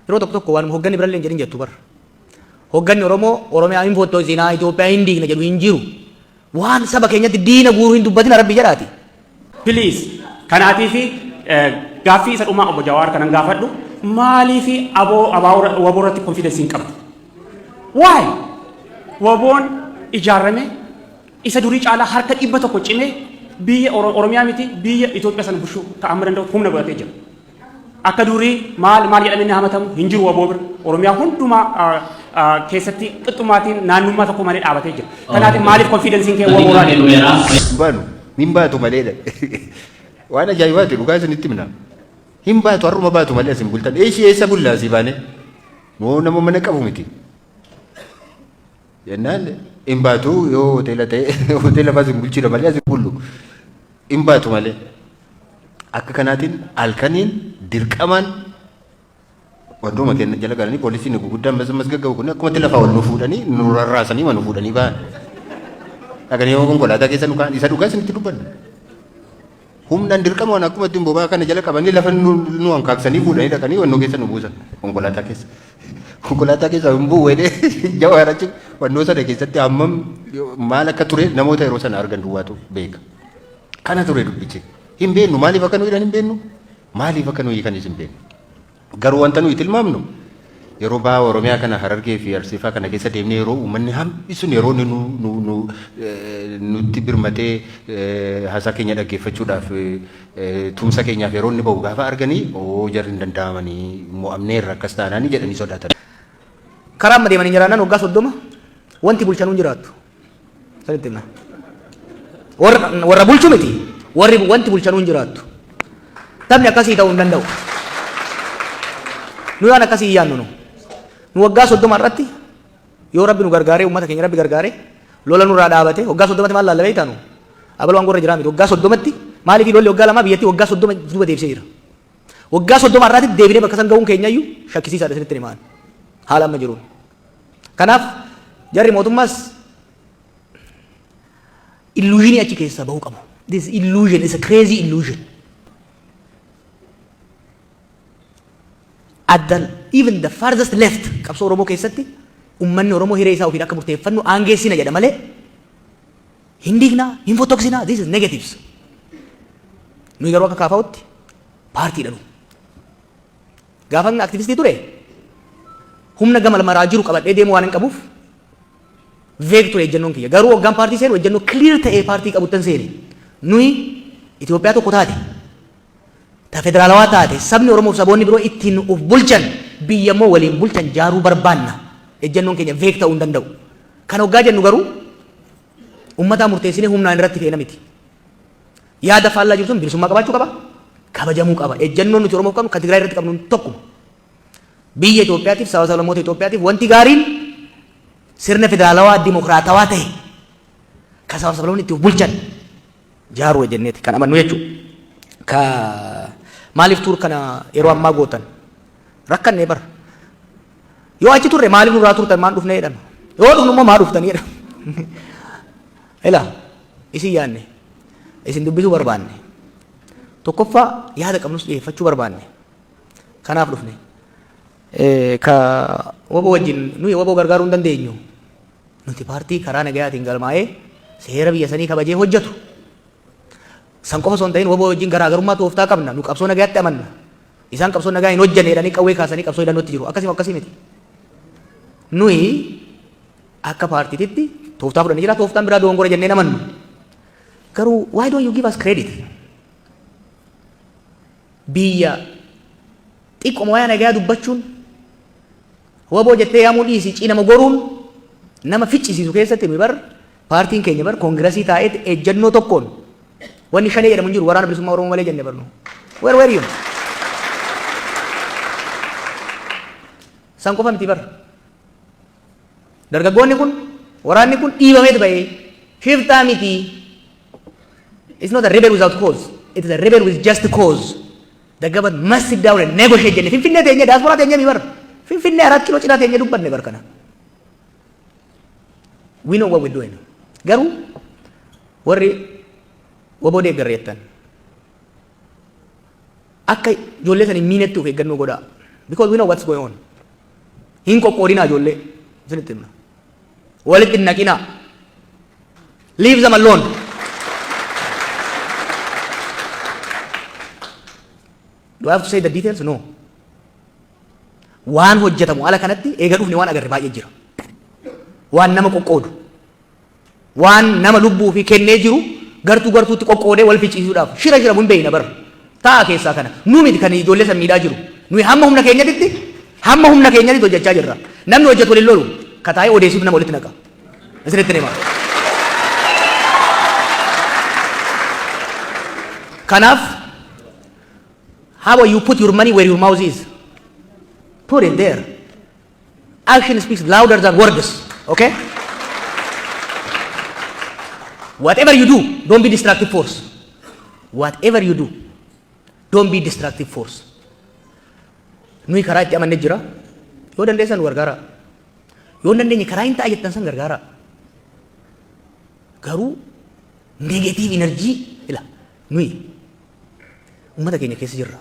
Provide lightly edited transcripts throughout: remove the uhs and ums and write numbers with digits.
yeroo tokko waan hogganni birallee jedhin jettu bar hogganni Oromoo Oromiyaa hin footoo zinaa Itoophiyaa hin diigna jedhu hin jiru waan saba keenyatti diina guuruu hin dubbatin rabbi jedhaati. Please kanaatiif gaaffii isa dhumaa obbo Jawaar kanan gaafadhu maaliif waboo irratti confidence hin qabdu? Why? Waboon ijaarame isa durii caalaa harka 100 cimee biyya Oromiyaa miti biyya Itoophiyaa sana bushuu ta'amma danda'u humna godhatee jira. Akka durii maal jedhamee hamatamu hin jiru waboo bira Oromiyaa hundumaa keessatti qixxummaatiin naannummaa tokko malee dhaabatee jira. Kanaatiif maaliif confidence hin kee waboo irraa? Banu hin baatu maleedha. Waan ajaa'ibaati dhugaa isinitti himna. Hin baatu har'uma baatu malee asin bultan. Eessa bullaa si baane? Moo nama mana qabu miti. Jennaan hin baatu yoo hoteela ta'e hoteela baasiin bulchiidha malee asin bullu. Hin baatu malee. Akka kanaatiin halkaniin dirqamaan wantooma keenya jala galanii poolisiin guguddaan mas gaggabu kun akkuma lafaa wal nu fuudhanii nu rarraasanii nu fuudhanii ba'an. Dhaqanii yoo konkolaataa keessa nu kaan isa dhugaa isinitti dubbanna. Humnaan dirqamaan akkuma ittiin bobaa kana jala qabanii lafa nu hankaaksanii fuudhanii dhaqanii wannoo keessa nu buusan konkolaataa keessa. Konkolaataa keessa hin bu'uudhee Jawaarachi wannoo sana keessatti hammam maal akka ture namoota yeroo sana argan duwwaatu beeka. Kana ture dubbichi. Hin beeknu maaliif akka nuyi hin beeknu? Maaliif akka nuyi kanis hin beeknu? Garuu wanta nuyi tilmaamnu yeroo baa Oromiyaa kana Harargee fi Arsiifaa kana keessa deemnee yeroo uummanni hambisuun yeroo nutti birmatee haasaa keenya dhaggeeffachuudhaaf tumsa keenyaaf yeroo inni bahu gaafa arganii jarri hin danda'amanii mo'amneerra akkas taanaanii jedhanii sodaatan. Karaa amma deemanii jiraannan waggaa 30 wanti bulchanuu hin jiraattu. Sanitti himna. Warra bulchuu miti. Warri wanti bulchanuu hin jiraattu. Taphni akkasii ta'uu hin danda'u. Nu waan akkasii yaannu nu waggaa 30 irratti yoo rabbi nu gargaaree uummata keenya rabbi gargaaree lola nurraa dhaabate waggaa 30tti maal laallee taanu abaluu angorra jiraa miti waggaa 30tti maaliif lolli waggaa 2 biyyatti waggaa 30 duuba deebisee jira. Waggaa 30 irratti deebinee bakka san ga'uun keenyayyuu shakkisiisaadha isinitti himaan haala amma jiruun. Kanaaf jarri mootummaas illuuzinii achi keessaa bahuu qabu. This illusion is a crazy illusion. Even the farthest left qabsoo Oromoo keessatti ummanni Oromoo hiree isaa ofiin akka murteeffannu aangeessina jedha malee hin diignaa hin fotoqsinaa. This is negatives. Nuyi garuu akka kaafaa'utti paartiidha nu. Gaafa aktivistii ture humna gama maraa jiru qabadhee deemuu waan hin qabuuf veeg ture ejjennoon kiyya. Garuu waggaan paartii seenu ejjennoo clear ta'ee paartii qabuttan seene. Nuyi Itoophiyaa tokko taate ta federaalawaa taate sabni Oromoo fi saboonni biroo ittiin of bulchan biyya immoo waliin bulchan jaaruu barbaanna. Ejjennoon keenya veeg ta'uu hin danda'u. Kan waggaa jennu garuu uummataa murteessinee humnaan irratti feena miti. Yaada faallaa jirtuun bilisummaa qabaachuu qaba. Kabajamuu qaba. Ejjennoon nuti Oromoof qabnu kan Tigraay irratti qabnu tokkuma. Biyya Itoophiyaatiif saba sablammoota Itoophiyaatiif wanti gaariin sirna federaalawaa dimokiraatawaa ta'e kan saba sablammoonni itti of bulchan jaaruu ejjenneeti kan amannu jechuudha. Maaliif tuur kana yeroo ammaa gootan rakkannee bara yoo achi turre maaliif nurraa turtan maan dhufnee jedhan yoo dhufnu immoo maa dhuftanii jedhan ila isin yaanne isin dubbisuu barbaanne tokkoffaa yaada qabnus dhiyeeffachuu barbaanne kanaaf dhufne ka waboo wajjin nuyi waboo gargaaruu hin dandeenyu nuti paartii karaa nagayaatiin galmaa'ee seera biyya sanii kabajee hojjetu. San qofa osoo hin ta'in waboo wajjin garaagarummaa tooftaa qabna. Nu qabsoo nagayaatti amanna. Isaan qabsoo nagaa hin hojjanne jedhanii qawwee kaasanii qabsoo hidhannootti jiru. Akkasii miti. Nuyi akka paartiititti tooftaa fudhanii jira. Tooftaan biraa dogongora jennee amannu. Garuu why don't you give us credit? Biyya xiqqoo wayaa nagayaa dubbachuun waboo jettee yaamuu dhiisii ciinama goruun nama ficcisiisu keessatti nuyi bar paartiin keenya bar koongiresii taa'eetti ejjennoo tokkoon wanni shanee jedhamu jiru waraana bilisummaa Oromoo malee jenne barnu. Where were you? San qofa miti bar. Dargaggoonni kun waraanni kun dhiibameet bahee shiftaa miti. It's not a rebel without cause. It is a rebel with just cause. The government must sit down and negotiate jenne. Finfinnee teenye diaspora teenye mi bar. Finfinnee 4 kilo cinaa teenye dubbanne bar kana. We know what we're doing. Garuu warri waboo deeggarreettan akka ijoollee sanii miinetti of eeggannoo godhaa. because we know what's going on. Hin qoqqoodinaa ijoollee isinitti himna. Walitti hin naqinaa. Leave them alone. Do I have to say the details? No. Waan hojjetamu ala kanatti eega dhufne waan agarre baay'ee jira. Waan nama qoqqoodu. Waan nama lubbuu fi kennee jiru gartuutti qoqqoodee wal ficciisuudhaaf shira mun beeyna bara. Ta'a keessaa kana. Nu miti kan ijoollee san miidhaa jiru. Nuyi hamma humna keenyatti hojjechaa jirra. Namni hojjetu waliin lolu kataa'ee odeessiif nama walitti naqa. Isinitti hima. Kanaaf, how about you put your money where your mouth is? Put it there. Action speaks louder than words. Okay? Whatever you do, don't be destructive force. Whatever you do, don't be destructive force. Nui karaa itti amannee jira. Yoo dandeessan gargaara. Yoo dandeenye karaa hin ta'a jettan san gargaara. Garuu negative energy ila nui ummata keenya keessa jirra.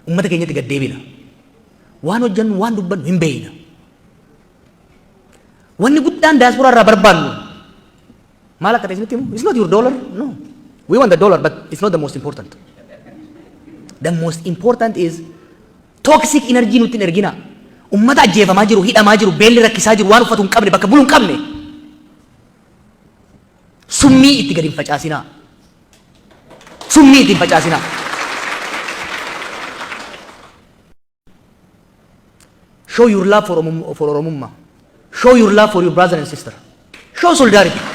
Ummata keenyatti gad deebina. Waan hojjannu waan dubbannu hin beeyna. Wanni guddaan diaspora irraa barbaannu maal akka ta'e it's not your dollar, no. We want the dollar, but it's not the most important. The most important is toxic energy nutti hin ergina. Ummata ajjeefamaa jiru, hidhamaa jiru, beelli rakkisaa jiru, waan uffatu hin qabne, bakka bulu hin qabne. Summii itti gadi hin facaasinaa. Summii itti hin facaasinaa. Show your love for Oromummaa. Show your love for your brother and sister. Show solidarity.